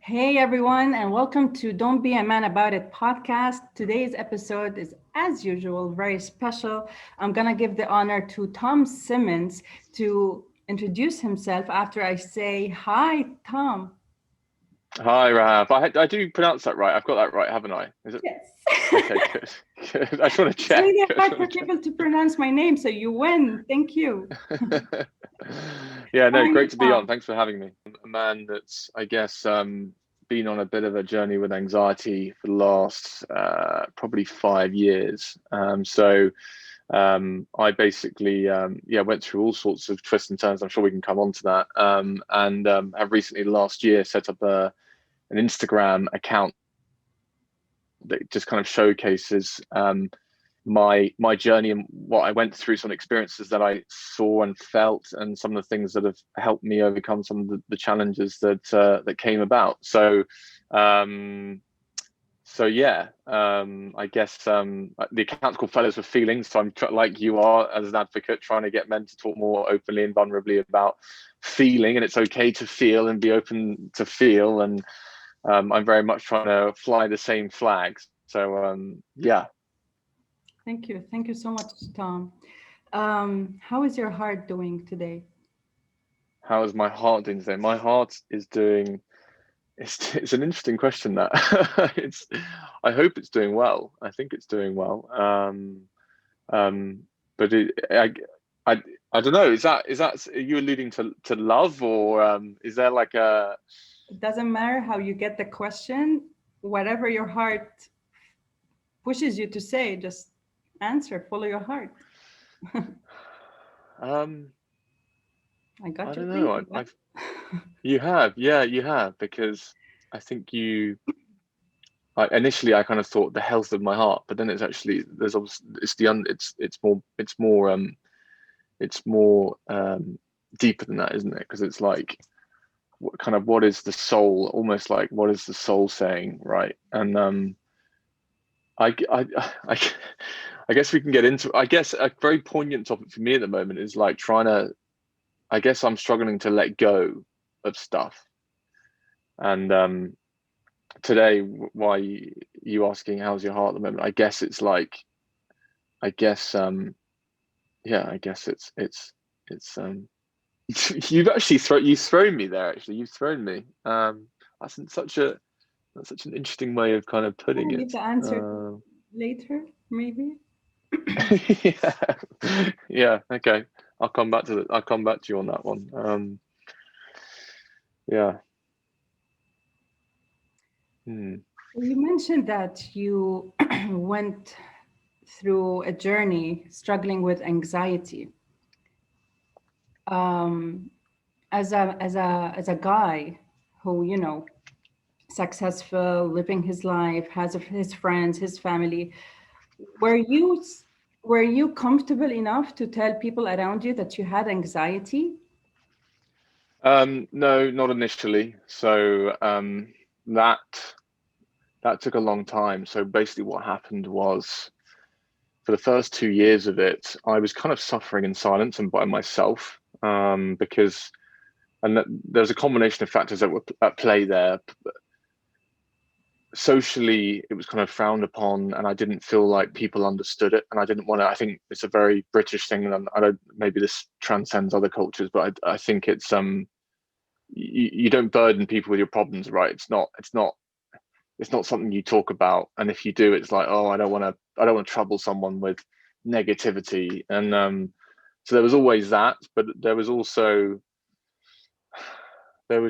Hey everyone, and welcome to Don't Be a Man About It podcast. Today's episode is, as usual, very special. I'm gonna give the honor to Tom Simmons to introduce himself after I say hi, Tom. Hi, Rahab. I do pronounce that right. I've got that right, haven't I? Is it? Yes. Okay, good. Good. I just want to It's check. really hard for people to pronounce my name, so you win. Thank you. Yeah, How no, are you, great to be on. Tom? Thanks for having me. I'm a man that's, I guess, been on a bit of a journey with anxiety for the last probably 5 years. I basically, went through all sorts of twists and turns. I'm sure we can come on to that. And have recently, last year, set up an Instagram account that just kind of showcases my journey and what I went through, some experiences that I saw and felt, and some of the things that have helped me overcome some of the challenges that came about. I guess the account's called Fellows with Feelings. So like you are as an advocate, trying to get men to talk more openly and vulnerably about feeling, and it's okay to feel and be open to feel. And I'm very much trying to fly the same flags. Yeah. Thank you. Thank you so much, Tom. How is your heart doing today? How is my heart doing today? My heart is doing. It's an interesting question that it's. I hope it's doing well. I think it's doing well. Um, but I, I don't know. Is that are you alluding to love, or is there like a? It doesn't matter how you get the question, whatever your heart pushes you to say, just answer, follow your heart. Um, I I got you don't know. thinking. I've You have, yeah, you have, because I think initially I kind of thought the health of my heart, but then it's actually there's obviously it's more deeper than that, isn't it? Because it's like what is the soul, almost like what is the soul saying, right? And I, I, I, I guess we can get into. I guess a very poignant topic for me at the moment is like trying to. I guess I'm struggling to let go of stuff, and today, why you asking how's your heart at the moment? I guess it's like, I guess I guess it's you've thrown me there. Actually, you've thrown me. That's such an interesting way of kind of putting I'll it. leave the answer later, maybe. Yeah. Yeah, okay, I'll come back to you on that one. Yeah. Hmm. You mentioned that you went through a journey struggling with anxiety. Um, as a guy who, successful, living his life, has his friends, his family, were you were you comfortable enough to tell people around you that you had anxiety? No, not initially. That that took a long time. So basically, what happened was for the first 2 years of it, I was kind of suffering in silence and by myself, because there's a combination of factors that were at play there. Socially, it was kind of frowned upon, and I didn't feel like people understood it, and I didn't want to. I think it's a very British thing, and I don't. Maybe this transcends other cultures, but I think it's you don't burden people with your problems, right? It's not something you talk about, and if you do, it's like, oh, I don't want to trouble someone with negativity. And so there was always that, but there was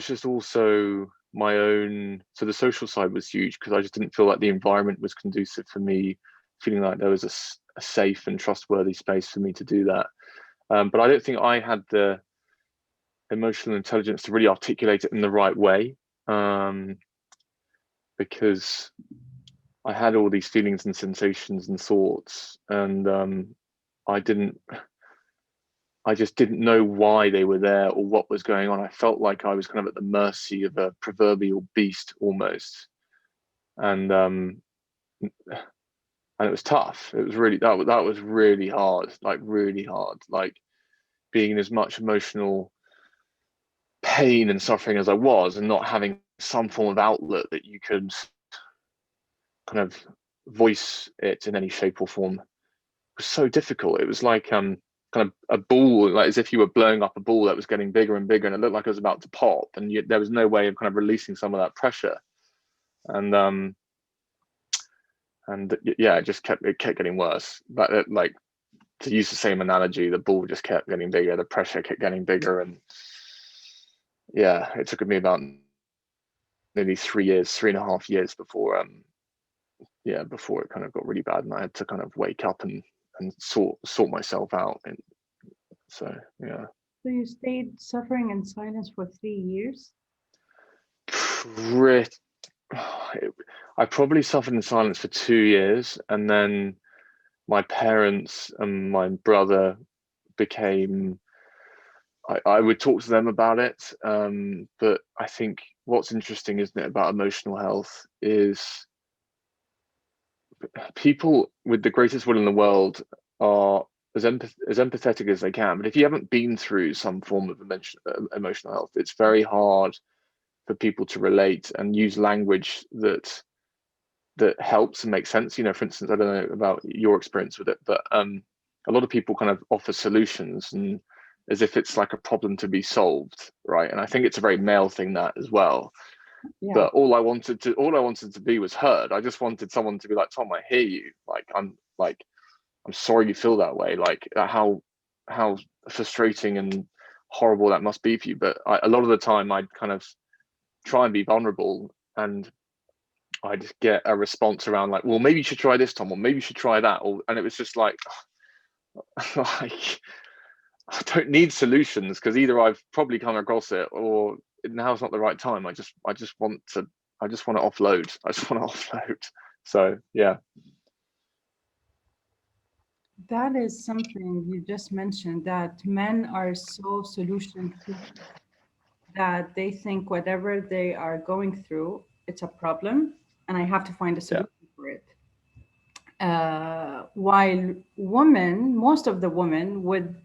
just also my own. So the social side was huge because I just didn't feel like the environment was conducive for me feeling like there was a safe and trustworthy space for me to do that. But I don't think I had the emotional intelligence to really articulate it in the right way, um, because I had all these feelings and sensations and thoughts, and I didn't. I just didn't know why they were there or what was going on. I felt like I was kind of at the mercy of a proverbial beast almost, and it was tough. It was really that was really hard, like really hard, like being in as much emotional pain and suffering as I was, and not having some form of outlet that you could kind of voice it in any shape or form was so difficult. It was like kind of a ball, like as if you were blowing up a ball that was getting bigger and bigger, and it looked like it was about to pop, and there was no way of kind of releasing some of that pressure. And yeah, it kept getting worse. But like, to use the same analogy, the ball just kept getting bigger, the pressure kept getting bigger, and yeah, it took me about nearly 3 years, 3.5 years before before it kind of got really bad, and I had to kind of wake up and sort myself out. And so yeah. So you stayed suffering in silence for 3 years? I probably suffered in silence for 2 years, and then my parents and my brother became. I would talk to them about it, but I think what's interesting, isn't it, about emotional health is people with the greatest will in the world are as empathetic as they can. But if you haven't been through some form of emotional health, it's very hard for people to relate and use language that helps and makes sense. You know, for instance, I don't know about your experience with it, but a lot of people kind of offer solutions and as if it's like a problem to be solved, right? And I think it's a very male thing, that as well. Yeah. But all I wanted to be was heard. I just wanted someone to be like, Tom, I hear you. I'm sorry you feel that way. Like how frustrating and horrible that must be for you. But a lot of the time I'd kind of try and be vulnerable, and I just get a response around like, well, maybe you should try this, Tom, or maybe you should try that. And it was just like, like, I don't need solutions, because either I've probably come across it or now's not the right time. I just want to offload. I just want to offload. So yeah. That is something you just mentioned, that men are so solution that they think whatever they are going through, it's a problem, and I have to find a Yeah. solution for it. While women, most of the women would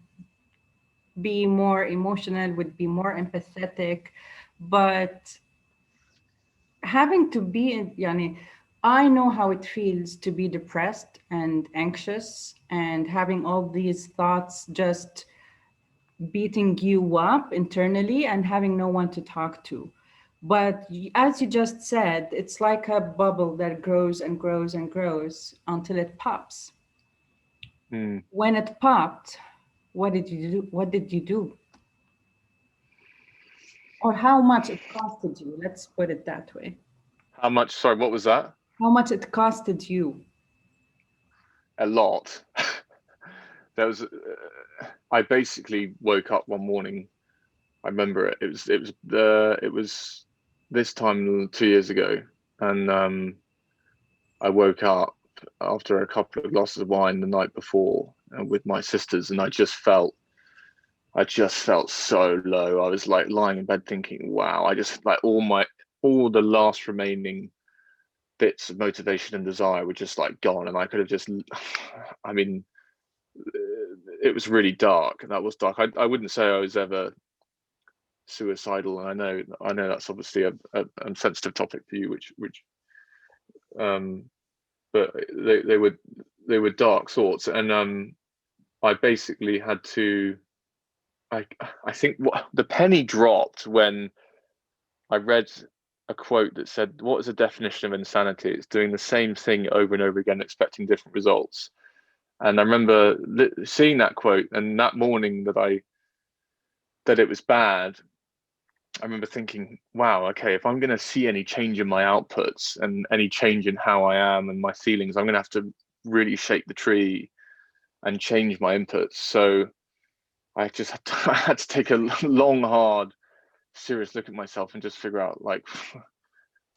be more emotional, would be more empathetic, but having to be in, yani, I know how it feels to be depressed and anxious and having all these thoughts just beating you up internally and having no one to talk to. But as you just said, it's like a bubble that grows and grows and grows until it pops. Mm. When it popped, what did you do? What did you do? Or how much it costed you? Let's put it that way. How much? Sorry, what was that? How much it costed you? A lot. There was. I basically woke up one morning. I remember it. It was this time 2 years ago, and I woke up after a couple of glasses of wine the night before with my sisters, and I just felt so low. I was like lying in bed thinking, wow, I just like all the last remaining bits of motivation and desire were just like gone, and I could have just, I mean, it was really dark. That was dark. I wouldn't say I was ever suicidal, and I know that's obviously a sensitive topic for you, which but they were dark thoughts, and I basically had to. I think what the penny dropped when I read a quote that said, "What is the definition of insanity? It's doing the same thing over and over again, expecting different results." And I remember seeing that quote, and that morning that it was bad, I remember thinking, wow, okay, if I'm going to see any change in my outputs and any change in how I am and my feelings, I'm going to have to really shake the tree and change my inputs. So I just I had to take a long, hard, serious look at myself and just figure out like,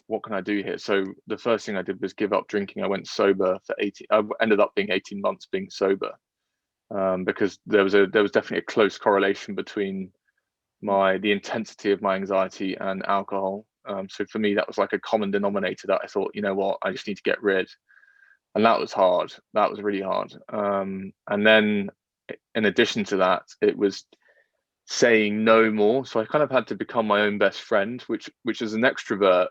what can I do here? So the first thing I did was give up drinking. I went sober for 18. I ended up being 18 months being sober, because there was definitely a close correlation between the intensity of my anxiety and alcohol. So for me, that was like a common denominator that I thought, you know what, I just need to get rid. And that was hard. That was really hard. And then in addition to that, it was saying no more. So I kind of had to become my own best friend, which as an extrovert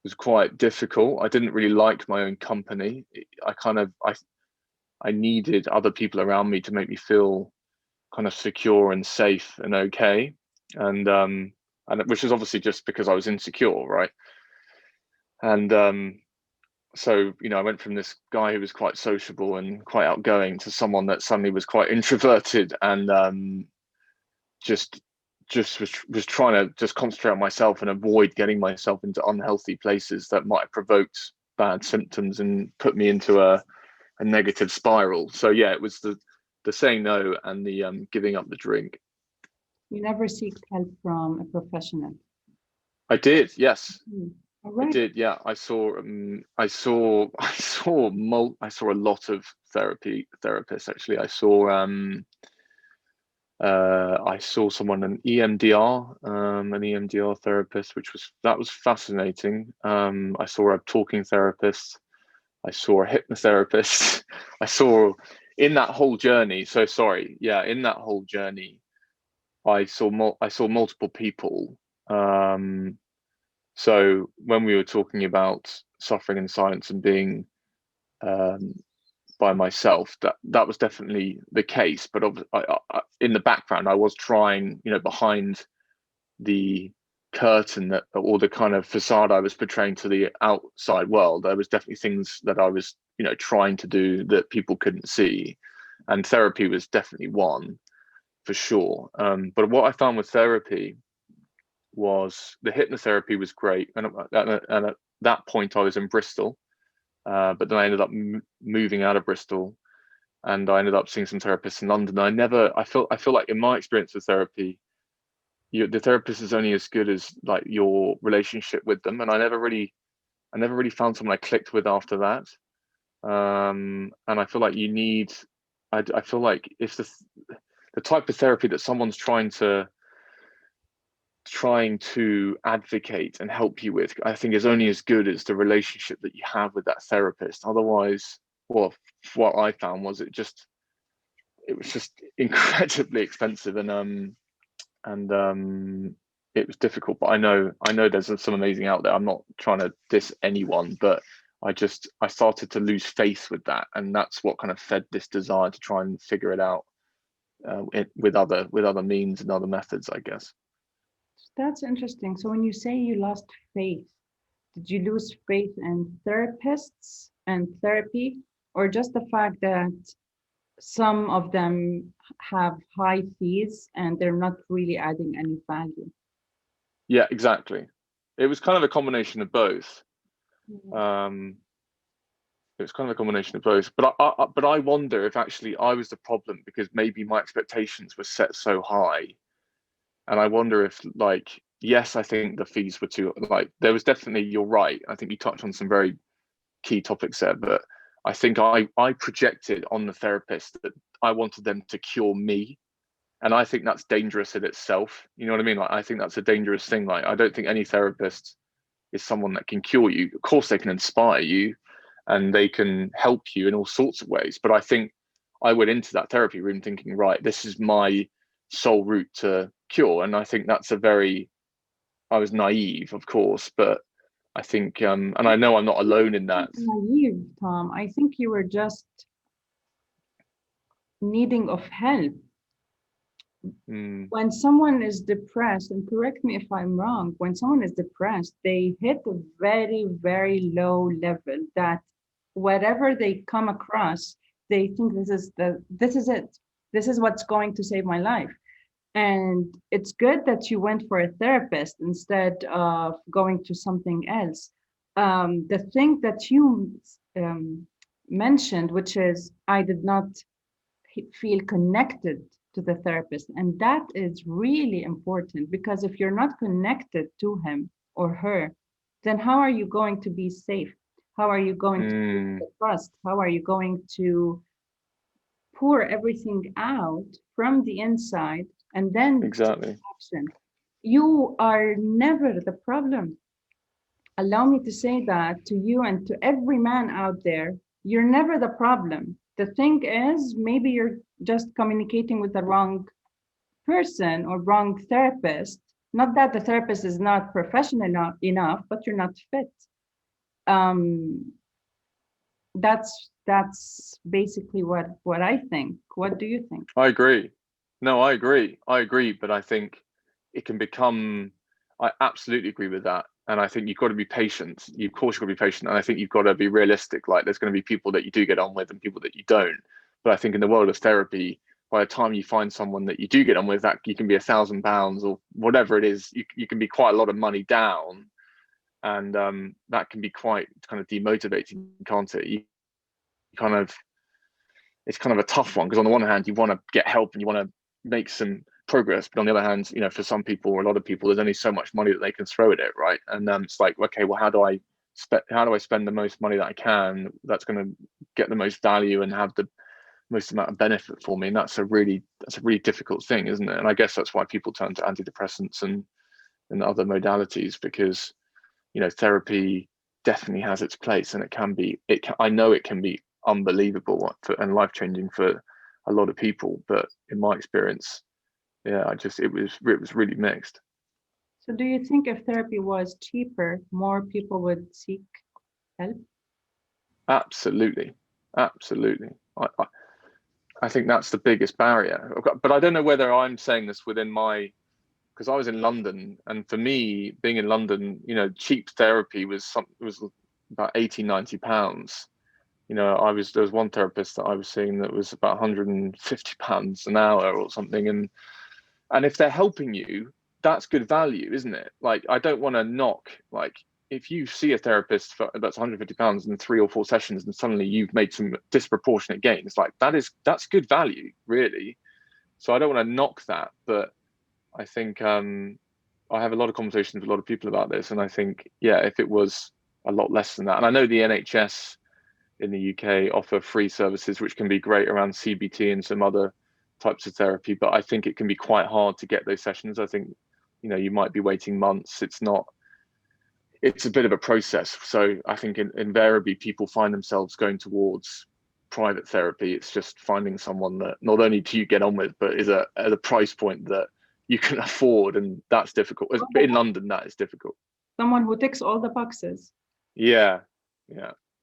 was quite difficult. I didn't really like my own company. I needed other people around me to make me feel kind of secure and safe and okay. And which is obviously just because I was insecure, right? And so, you know, I went from this guy who was quite sociable and quite outgoing to someone that suddenly was quite introverted and just was trying to just concentrate on myself and avoid getting myself into unhealthy places that might have provoked bad symptoms and put me into a negative spiral. So yeah, it was the saying no and the giving up the drink. You never seek help from a professional? I did, yes. All I right. did, yeah. I saw a lot of therapists actually. I saw someone, an EMDR therapist, that was fascinating. I saw a talking therapist. I saw a hypnotherapist. I saw in that whole journey. So sorry, yeah, in that whole journey, I saw multiple people. So when we were talking about suffering in silence and being by myself, that was definitely the case. But in the background, I was trying, you know, behind the curtain that, or the kind of facade I was portraying to the outside world, there was definitely things that I was, you know, trying to do that people couldn't see, and therapy was definitely one for sure. But what I found with therapy was the hypnotherapy was great, and at that point I was in Bristol, but then I ended up moving out of Bristol, and I ended up seeing some therapists in London. I feel like in my experience with therapy, the therapist is only as good as like your relationship with them, and I never really found someone I clicked with after that. And I feel like I feel like if the type of therapy that someone's trying to advocate and help you with, I think is only as good as the relationship that you have with that therapist. Otherwise, well, what I found was it was just incredibly expensive, and it was difficult. But I know there's some amazing out there. I'm not trying to diss anyone, but I started to lose faith with that, and that's what kind of fed this desire to try and figure it out with other means and other methods, I guess. That's interesting. So when you say you lost faith, did you lose faith in therapists and therapy, or just the fact that some of them have high fees and they're not really adding any value? Yeah, exactly. It was kind of a combination of both. It was kind of a combination of both. But I wonder if actually I was the problem, because maybe my expectations were set so high. And I wonder if, like, yes, I think the fees were too, like, there was definitely, you're right. I think you touched on some very key topics there, but I think I projected on the therapist that I wanted them to cure me. And I think that's dangerous in itself. You know what I mean? Like, I think that's a dangerous thing. Like, I don't think any therapist is someone that can cure you. Of course, they can inspire you and they can help you in all sorts of ways. But I think I went into that therapy room thinking, right, this is my sole route to cure. And I think that's I was naive, of course, but I think, and I know I'm not alone in that. Naive, Tom. I think you were just needing of help. When someone is depressed, and correct me if I'm wrong, when someone is depressed, they hit a very, very low level that whatever they come across, they think this is it. This is what's going to save my life. And it's good that you went for a therapist instead of going to something else. The thing that you mentioned, which is I did not feel connected to the therapist. And that is really important, because if you're not connected to him or her, then how are you going to be safe? How are you going to trust? How are you going to pour everything out from the inside and then Exactly. take action? You are never the problem. Allow me to say that to you and to every man out there. You're never the problem. The thing is, maybe you're just communicating with the wrong person or wrong therapist, not that the therapist is not professional enough, but you're not fit. Um, that's basically what I think. What do you think? I agree. No, I agree. I agree, but I think it can become. I absolutely agree with that, and I think you've got to be patient. You, of course, you've got to be patient, and I think you've got to be realistic. Like, there's going to be people that you do get on with, and people that you don't. But I think in the world of therapy, by the time you find someone that you do get on with, that you can be £1,000 or whatever it is, you can be quite a lot of money down, and that can be quite kind of demotivating, can't it? You kind of it's kind of a tough one because on the one hand you want to get help and you want to make some progress, but on the other hand, you know, for some people or a lot of people, there's only so much money that they can throw at it, right? And it's like, okay, well, how do I spend the most money that I can that's going to get the most value and have the most amount of benefit for me? And that's a really difficult thing, isn't it? And I guess that's why people turn to antidepressants and other modalities, because, you know, therapy definitely has its place, and I know it can be unbelievable and life-changing for a lot of people, but in my experience, yeah, it was really mixed. So do you think if therapy was cheaper, more people would seek help? Absolutely. I think that's the biggest barrier. But I don't know whether I'm saying this within my, because I was in London, and for me, being in London, you know, cheap therapy was about 80, £90. You know, there was one therapist that I was seeing that was about £150 an hour or something. And if they're helping you, that's good value, isn't it? Like, I don't want to knock, like, if you see a therapist that's £150 in 3 or 4 sessions and suddenly you've made some disproportionate gains, like that's good value, really. So I don't want to knock that, but I think I have a lot of conversations with a lot of people about this, and I think, yeah, if it was a lot less than that, and I know the NHS in the UK offer free services, which can be great around CBT and some other types of therapy, but I think it can be quite hard to get those sessions. I think, you know, you might be waiting months. It's a bit of a process. So I think invariably people find themselves going towards private therapy. It's just finding someone that not only do you get on with, but is at a price point that you can afford, and that's difficult. In London, that is difficult. Someone who ticks all the boxes. Yeah.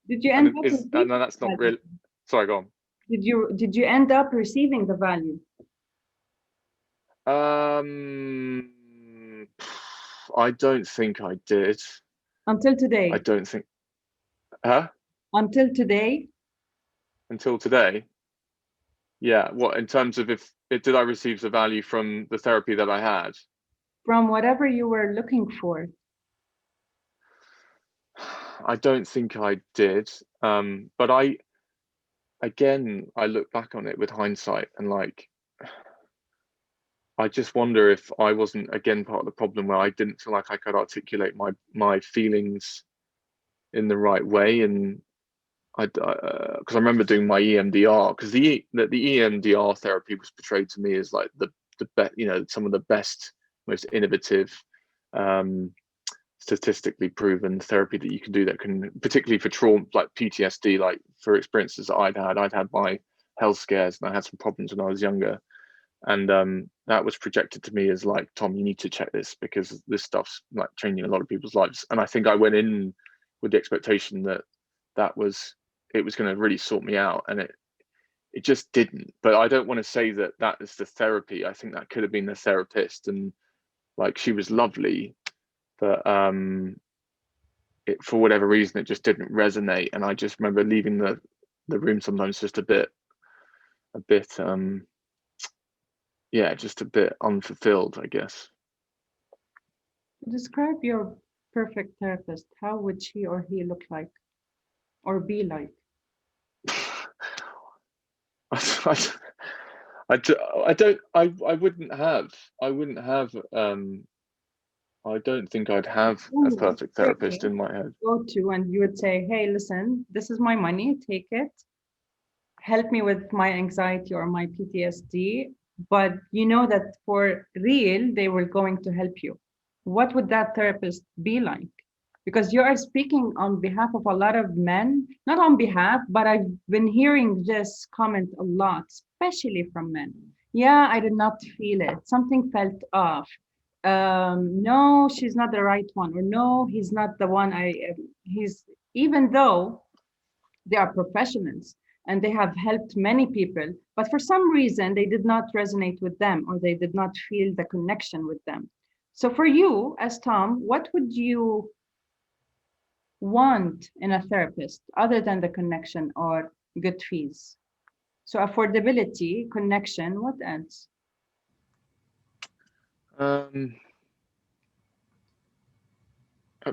Did you end up and that's not really. Sorry, go on. Did you end up receiving the value? I don't think I did. Until today? I don't think. Huh? Until today? Until today? Yeah. What, in terms of did I receive the value from the therapy that I had? From whatever you were looking for? I don't think I did. But I look back on it with hindsight, and like, I just wonder if I wasn't again part of the problem, where I didn't feel like I could articulate my feelings in the right way. And because I remember doing my EMDR, because the EMDR therapy was portrayed to me as like the best, you know, some of the best, most innovative, statistically proven therapy that you can do, that can, particularly for trauma like PTSD, like for experiences that I'd had my health scares, and I had some problems when I was younger. And that was projected to me as like, Tom, you need to check this, because this stuff's like changing a lot of people's lives. And I think I went in with the expectation that it was going to really sort me out, and it just didn't. But I don't want to say that is the therapy. I think that could have been the therapist, and like, she was lovely, but for whatever reason, it just didn't resonate. And I just remember leaving the room sometimes just a bit just a bit unfulfilled, I guess. Describe your perfect therapist. How would she or he look like, or be like? I don't think I'd have a perfect therapist in my head. Go to, and you would say, hey, listen, this is my money, take it. Help me with my anxiety or my PTSD. But you know that for real, they were going to help you. What would that therapist be like? Because you are speaking on behalf of a lot of men, not on behalf, but I've been hearing this comment a lot, especially from men. Yeah, I did not feel it. Something felt off. No, she's not the right one, or no, he's not the one. He's, even though they are professionals and they have helped many people, but for some reason they did not resonate with them, or they did not feel the connection with them. So for you, as Tom, what would you want in a therapist other than the connection or good fees? So affordability, connection, what else? Um,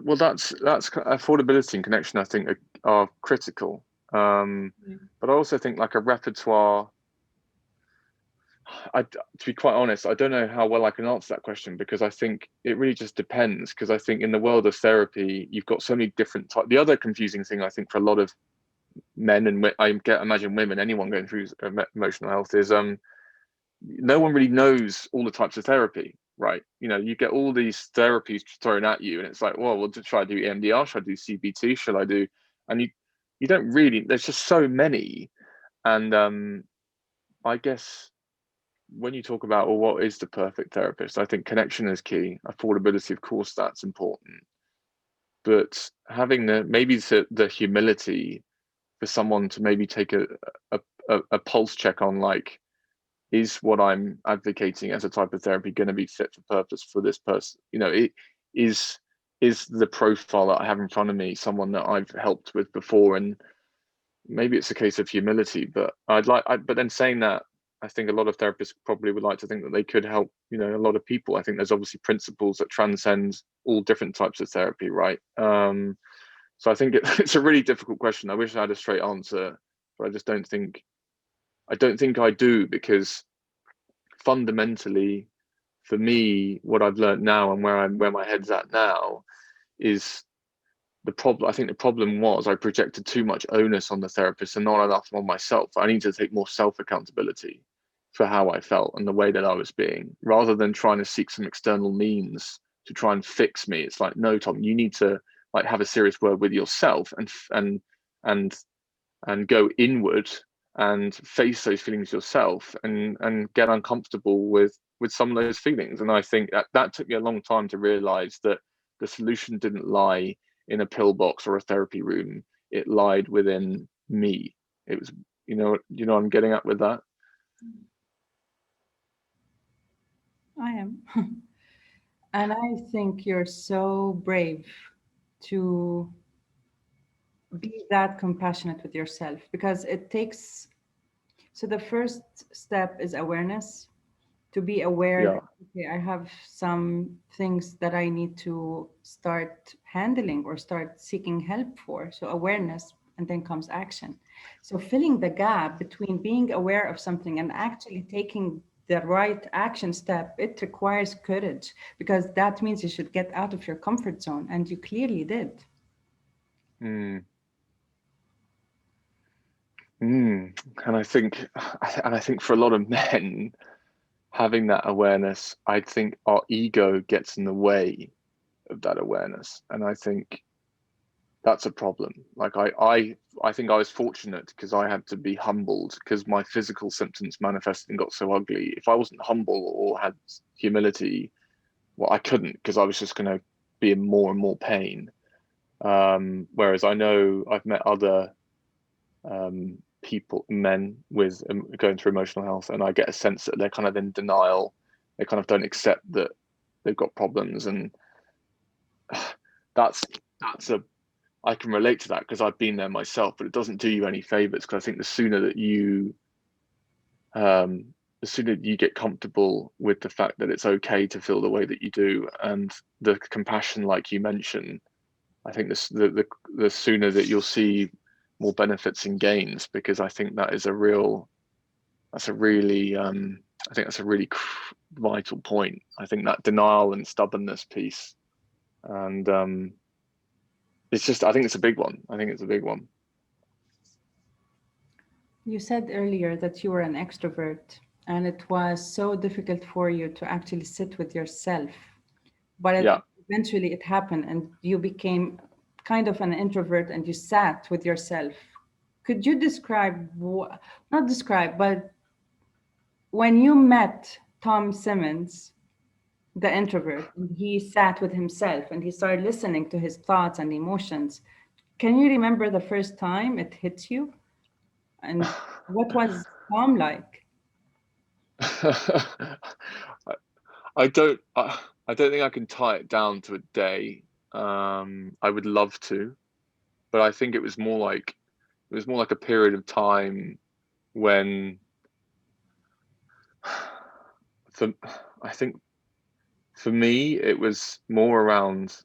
well, that's affordability and connection. I think are critical. But I also think like a repertoire. To be quite honest, I don't know how well I can answer that question, because I think it really just depends. Because I think in the world of therapy, you've got so many different types. The other confusing thing I think for a lot of men, and imagine women, anyone going through emotional health, is no one really knows all the types of therapy, right? You know, you get all these therapies thrown at you, and it's like, well, should I do EMDR? Should I do CBT? Should I do? And you don't really. There's just so many, and I guess when you talk about, well, what is the perfect therapist? I think connection is key. Affordability, of course, that's important, but having the humility for someone to maybe take a pulse check on, like, is what I'm advocating as a type of therapy going to be fit for purpose for this person? You know, it is is the profile that I have in front of me someone that I've helped with before? And maybe it's a case of humility, but but then saying that, I think a lot of therapists probably would like to think that they could help, you know, a lot of people. I think there's obviously principles that transcend all different types of therapy, right? So I think it's a really difficult question. I wish I had a straight answer, but I just don't think I do, because fundamentally, for me, what I've learned now and where my head's at now is the problem. I think the problem was I projected too much onus on the therapist and not enough on myself. I need to take more self accountability for how I felt and the way that I was being, rather than trying to seek some external means to try and fix me. It's like, no, Tom, you need to like have a serious word with yourself and and go inward and face those feelings yourself, and get uncomfortable with some of those feelings. And I think that took me a long time to realize that the solution didn't lie in a pillbox or a therapy room. It lied within me. It was, I'm getting at with that. I am. And I think you're so brave to be that compassionate with yourself, because it takes, so the first step is awareness, to be aware Yeah. that, okay, I have some things that I need to start handling or start seeking help for. So awareness, and then comes action. So filling the gap between being aware of something and actually taking the right action step, it requires courage, because that means you should get out of your comfort zone, and you clearly did. Mm. Mm. And I think for a lot of men, having that awareness, I think our ego gets in the way of that awareness. And I think that's a problem. Like I think I was fortunate because I had to be humbled because my physical symptoms manifested and got so ugly. If I wasn't humble or had humility, well, I couldn't, because I was just going to be in more and more pain. Whereas I know I've met other people, men with going through emotional health, and I get a sense that they're kind of in denial. They kind of don't accept that they've got problems, and that's that's a I can relate to that because I've been there myself, but it doesn't do you any favors, because I think the sooner you get comfortable with the fact that it's okay to feel the way that you do, and the compassion, like you mentioned, I think the sooner that you'll see more benefits and gains, because I think that's a really I think that's a really vital point. I think that denial and stubbornness piece, and it's just, I think it's a big one. I think it's a big one. You said earlier that you were an extrovert and it was so difficult for you to actually sit with yourself. But Yeah. eventually it happened and you became kind of an introvert and you sat with yourself. Could you describe, not describe, but when you met Tom Simmons, the introvert, and he sat with himself and he started listening to his thoughts and emotions, can you remember the first time it hit you? And what was Tom like? I don't I don't think I can tie it down to a day. I would love to, but I think it was more like a period of time when for I think for me it was more around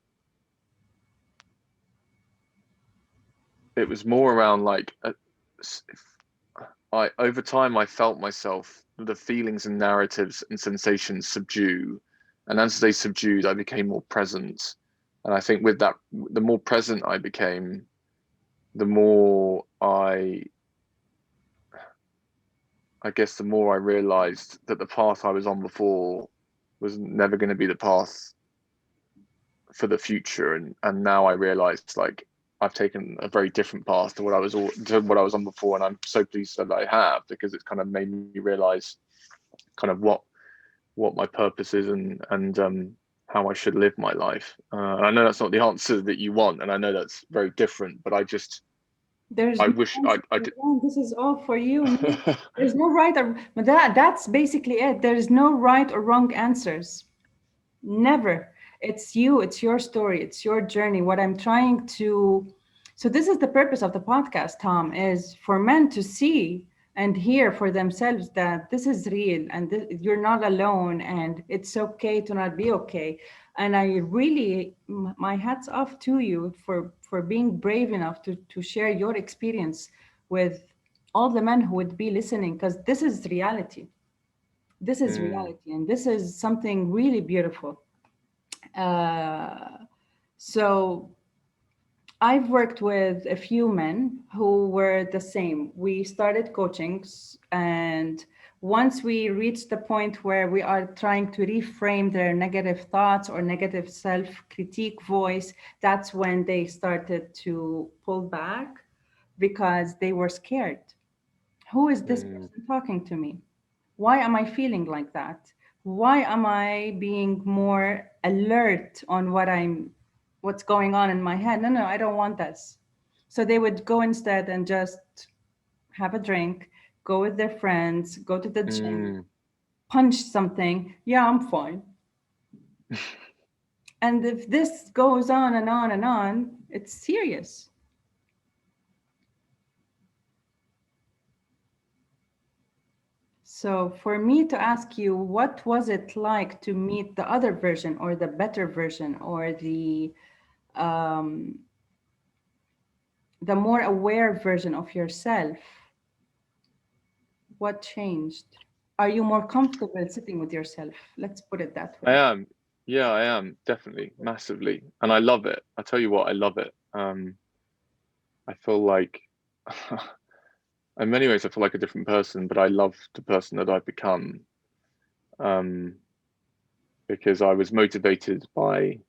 like I over time I felt myself the feelings and narratives and sensations subdue, and as they subdued I became more present, and I think with that the more present I became, the more I guess the more I realized that the path I was on before was never going to be the path for the future, and now I realized like I've taken a very different path to what I was on before, and I'm so pleased that I have, because it's kind of made me realize kind of what my purpose is, and how I should live my life. And I know that's not the answer that you want, and I know that's very different, but There's I no wish answer I to did. that. This is all for you. Me. There's no right or but that's basically it. There's no right or wrong answers. Never. It's you, it's your story, it's your journey. What I'm trying to, so this is the purpose of the podcast, Tom, is for men to see and hear for themselves that this is real and you're not alone and it's okay to not be okay. And I really, my hat's off to you for being brave enough to share your experience with all the men who would be listening, because this is reality. This is Mm, reality, and this is something really beautiful. Uh, so I've worked with a few men who were the same. We started coaching, and once we reached the point where we are trying to reframe their negative thoughts or negative self critique voice, that's when they started to pull back because they were scared. Who is this mm, person talking to me? Why am I feeling like that? Why am I being more alert on what's going on in my head? No, no, I don't want this. So they would go instead and just have a drink, go with their friends, go to the gym, mm. punch something. Yeah, I'm fine. And if this goes on and on and on, it's serious. So, for me to ask you, what was it like to meet the other version or the better version or um, the more aware version of yourself? What changed? Are you more comfortable sitting with yourself? Let's put it that I way. am. Yeah, I am definitely massively, and I love it. I tell you what, I love it. I feel like, in many ways, I feel like a different person, but I love the person that I've become, um, because I was motivated by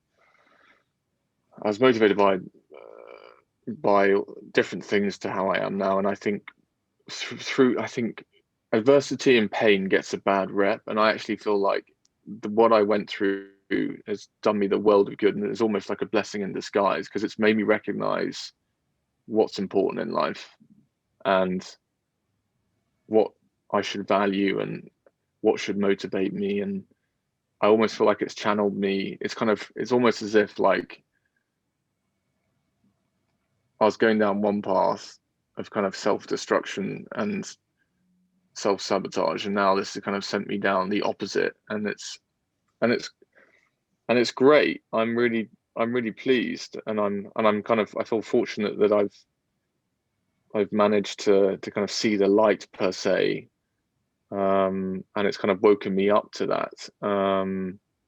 different things to how I am now, and I think I think adversity and pain gets a bad rep, and I actually feel like what I went through has done me the world of good, and it's almost like a blessing in disguise, because it's made me recognize what's important in life, and what I should value, and what should motivate me. And I almost feel like it's channeled me. It's almost as if like I was going down one path of kind of self-destruction and self-sabotage, and now this has kind of sent me down the opposite, and it's and it's great. I'm really pleased, and I'm kind of I feel fortunate that I've managed to kind of see the light per se, and it's kind of woken me up to that.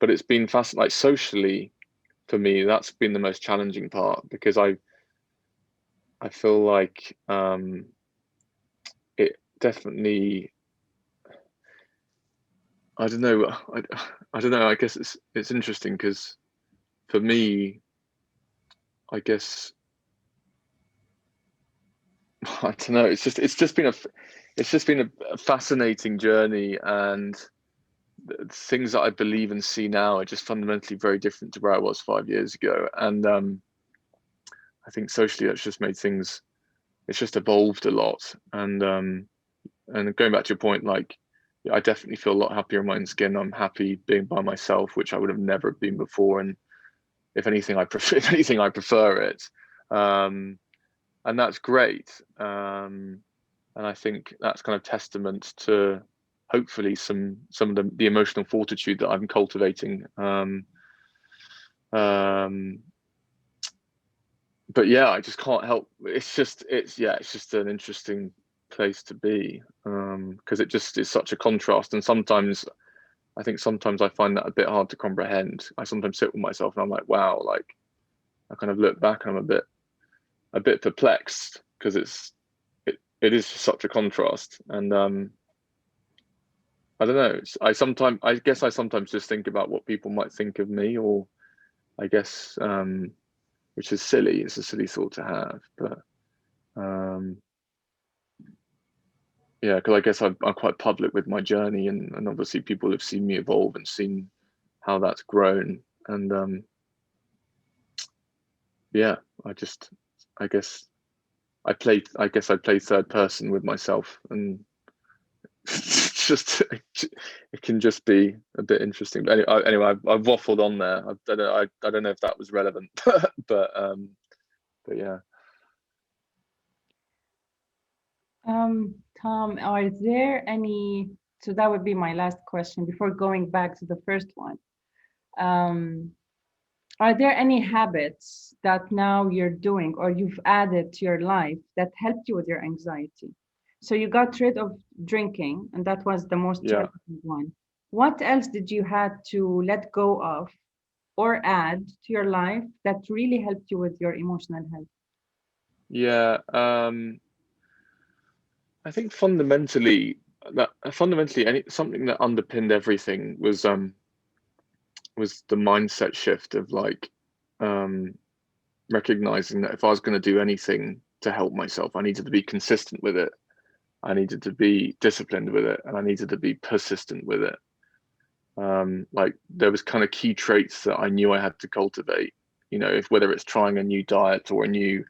But it's been fascinating, like socially for me, that's been the most challenging part, because I feel like it definitely I don't know I don't know. I guess it's interesting because for me, I guess I don't know. It's just been a fascinating journey, and the things that I believe and see now are just fundamentally very different to where I was 5 years ago. And I think socially that's just made things. It's just evolved a lot. And going back to your point, like, yeah, I definitely feel a lot happier in my own skin. I'm happy being by myself, which I would have never been before. And if anything, I prefer if anything, I prefer it. Um, and that's great. And I think that's kind of testament to hopefully some of the emotional fortitude that I'm cultivating. Um, but yeah, I just can't help. It's just an interesting place to be, because it just is such a contrast. And sometimes I find that a bit hard to comprehend. I sometimes sit with myself and I'm like, wow, like I kind of look back and I'm a bit perplexed because it is such a contrast. And I don't know. I guess I sometimes just think about what people might think of me, or I guess, which is silly. It's a silly thought to have, but um, yeah, because I guess I'm quite public with my journey, and obviously people have seen me evolve and seen how that's grown, and yeah, I just, I guess I guess I play third person with myself, and it's just it can just be a bit interesting. But anyway, I've waffled on there. I don't know if that was relevant, but yeah. Tom, are there any, so that would be my last question before going back to the first one. Um, are there any habits that now you're doing or you've added to your life that helped you with your anxiety? So you got rid of drinking, and that was the most Yeah, challenging one. What else did you had to let go of or add to your life that really helped you with your emotional health? yeah. I think fundamentally something that underpinned everything was the mindset shift of like, um, recognizing that if I was going to do anything to help myself, I needed to be consistent with it. I needed to be disciplined with it, and I needed to be persistent with it. Like there was kind of key traits that I knew I had to cultivate. You know, if whether it's trying a new diet or a new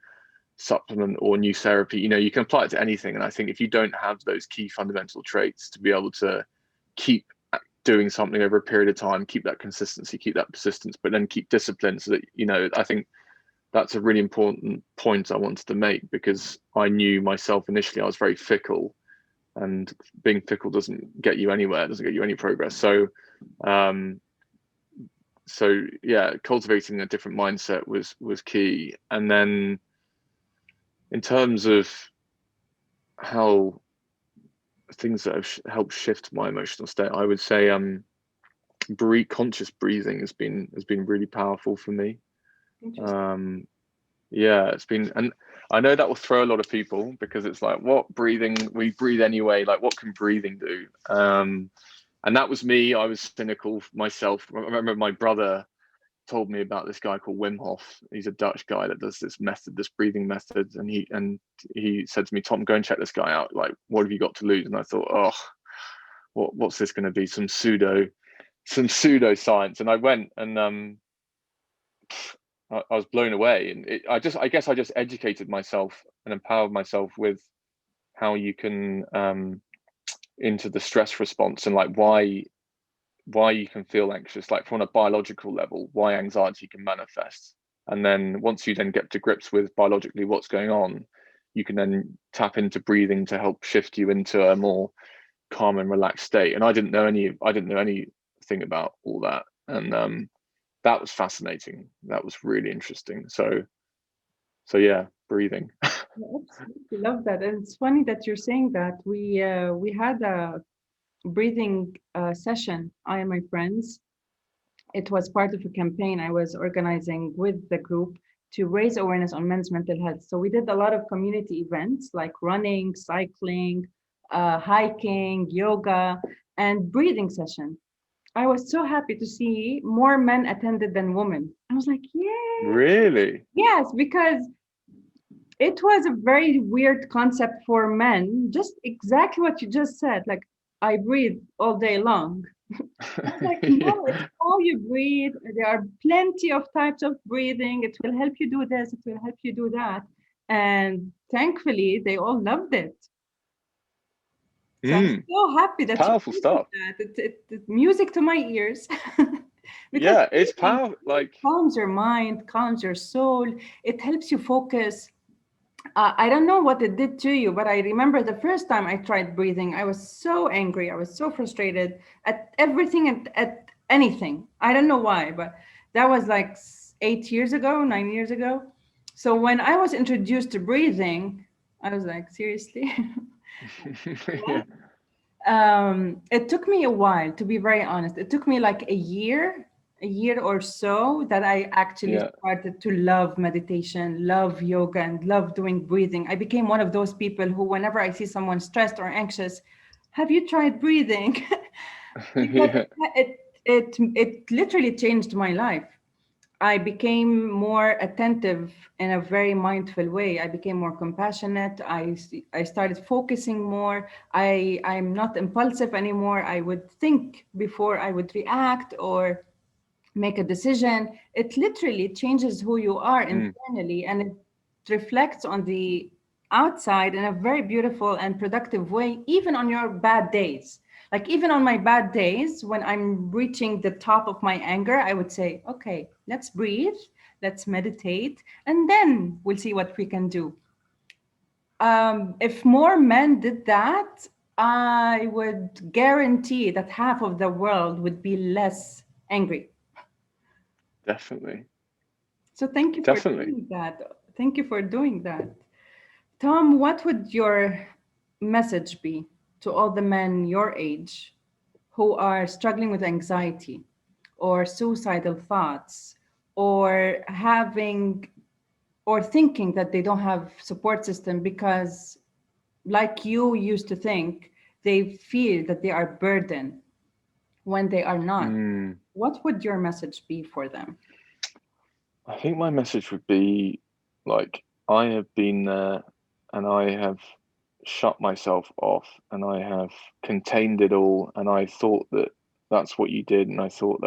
supplement or new therapy, you know, you can apply it to anything. And I think if you don't have those key fundamental traits to be able to keep doing something over a period of time, keep that consistency, keep that persistence, but then keep discipline, so that, you know, I think that's a really important point I wanted to make, because I knew myself initially I was very fickle, and being fickle doesn't get you anywhere, doesn't get you any progress. Um, so yeah, cultivating a different mindset was key. And then in terms of how things that have helped shift my emotional state, I would say conscious breathing has been really powerful for me. Interesting. Um, yeah, it's been, and I know that will throw a lot of people, because it's like, what, breathing? We breathe anyway. Like, what can breathing do? And that was me. I was cynical myself. I remember my brother told me about this guy called Wim Hof. He's a Dutch guy that does this method, this breathing method, and he said to me, Tom, go and check this guy out. Like, what have you got to lose? And I thought, oh, what's this going to be? Some pseudo science. And I went, and I was blown away. And I guess I just educated myself and empowered myself with how you can, into the stress response, and like why you can feel anxious, like from a biological level, why anxiety can manifest. And then once you then get to grips with biologically what's going on, you can then tap into breathing to help shift you into a more calm and relaxed state. And I didn't know anything about all that. And that was fascinating. That was really interesting. So yeah, breathing. I absolutely love that. And it's funny that you're saying that. We had a breathing session, I and my friends. It was part of a campaign I was organizing with the group to raise awareness on men's mental health. So we did a lot of community events like running, cycling, hiking, yoga, and breathing session. I was so happy to see more men attended than women. I was like, yay! Really? Yes, because It was a very weird concept for men, just exactly what you just said. Like, I breathe all day long. I was like, Yeah. no, it's how you breathe. There are plenty of types of breathing. It will help you do this, it will help you do that. And thankfully, they all loved it. So I'm Mm, so happy that you powerful mentioned stuff. that. It's music to my ears. Because Yeah, it's breathing power. Like, calms your mind, calms your soul. It helps you focus. I don't know what it did to you, but I remember the first time I tried breathing, I was so angry. I was so frustrated at everything and at anything. I don't know why, but that was like 8 years ago, 9 years ago. So when I was introduced to breathing, I was like, seriously? yeah, It took me a while, to be very honest. It took me like a year or so that I actually yeah, started to love meditation, love yoga, and love doing breathing. I became one of those people who, whenever I see someone stressed or anxious, have you tried breathing? Because yeah. it literally changed my life. I became more attentive in a very mindful way. I became more compassionate. I started focusing more. I'm not impulsive anymore. I would think before I would react or make a decision. It literally changes who you are Mm, internally, and it reflects on the outside in a very beautiful and productive way, even on your bad days. Like, even on my bad days, when I'm reaching the top of my anger, I would say, okay, let's breathe, let's meditate, and then we'll see what we can do. If more men did that, I would guarantee that half of the world would be less angry. definitely, So thank you for definitely. doing that. Thank you for doing that. Tom, what would your message be to all the men your age who are struggling with anxiety or suicidal thoughts or having or thinking that they don't have support system because, like you used to think, they feel that they are burdened when they are not? Mm, What would your message be for them? I think my message would be like, I have been there and I have shut myself off and I have contained it all. And I thought that that's what you did. And I thought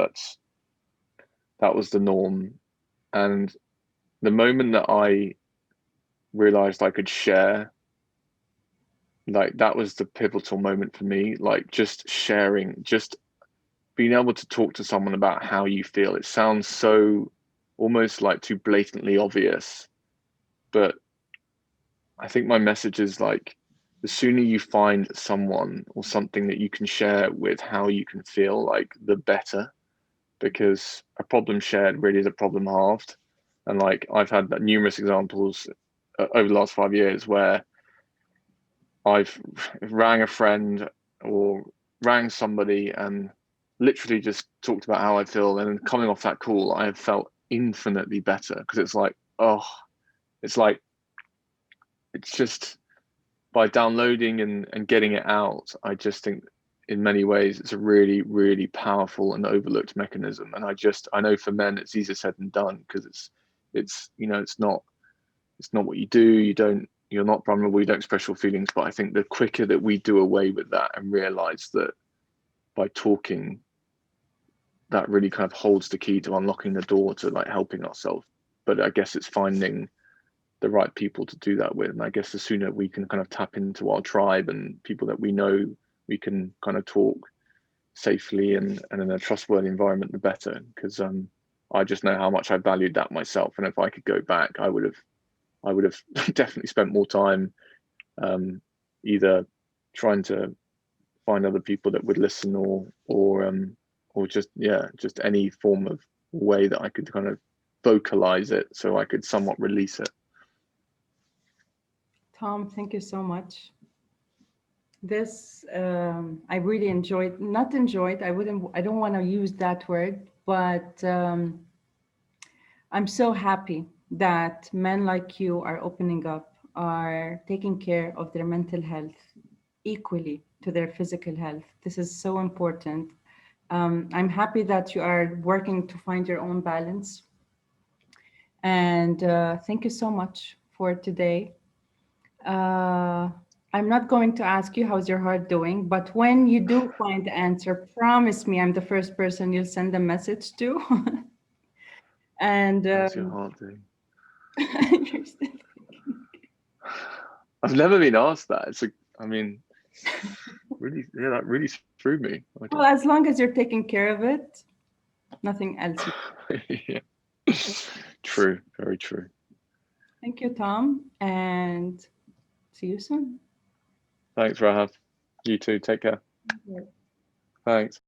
that was the norm. And the moment that I realized I could share, like, that was the pivotal moment for me. Like, just sharing, just being able to talk to someone about how you feel. It sounds so almost like too blatantly obvious, but I think my message is like, the sooner you find someone or something that you can share with how you can feel, like, the better, because a problem shared really is a problem halved. And like, I've had numerous examples over the last 5 years where I've rang a friend or rang somebody and literally just talked about how I feel. And coming off that call, I have felt infinitely better because it's like, oh, it's like, it's just by downloading and getting it out. I just think in many ways it's a really, really powerful and overlooked mechanism. And I know for men it's easier said than done because it's not what you do. You're not vulnerable, you don't express your feelings. But I think the quicker that we do away with that and realize that by talking, that really kind of holds the key to unlocking the door to like helping ourselves. But I guess it's finding the right people to do that with. And I guess the sooner we can kind of tap into our tribe and people that we know we can kind of talk safely and in a trustworthy environment, the better. Because I just know how much I valued that myself. And if I could go back, I would have definitely spent more time either trying to find other people that would listen or just, yeah, just any form of way that I could kind of vocalize it so I could somewhat release it. Tom, thank you so much. This I really enjoyed, not enjoyed, I don't want to use that word, but I'm so happy that men like you are opening up, are taking care of their mental health equally to their physical health. This is so important. I'm happy that you are working to find your own balance. And thank you so much for today. I'm not going to ask you how's your heart doing, but when you do find the answer, promise me I'm the first person you'll send a message to. And How's your heart doing? you're still- I've never been asked that. I mean, really, yeah, that really threw me. well, as long as you're taking care of it, nothing else. Yeah. True, very true. Thank you, Tom, and see you soon. Thanks, Rahab. You too. Take care. Thanks.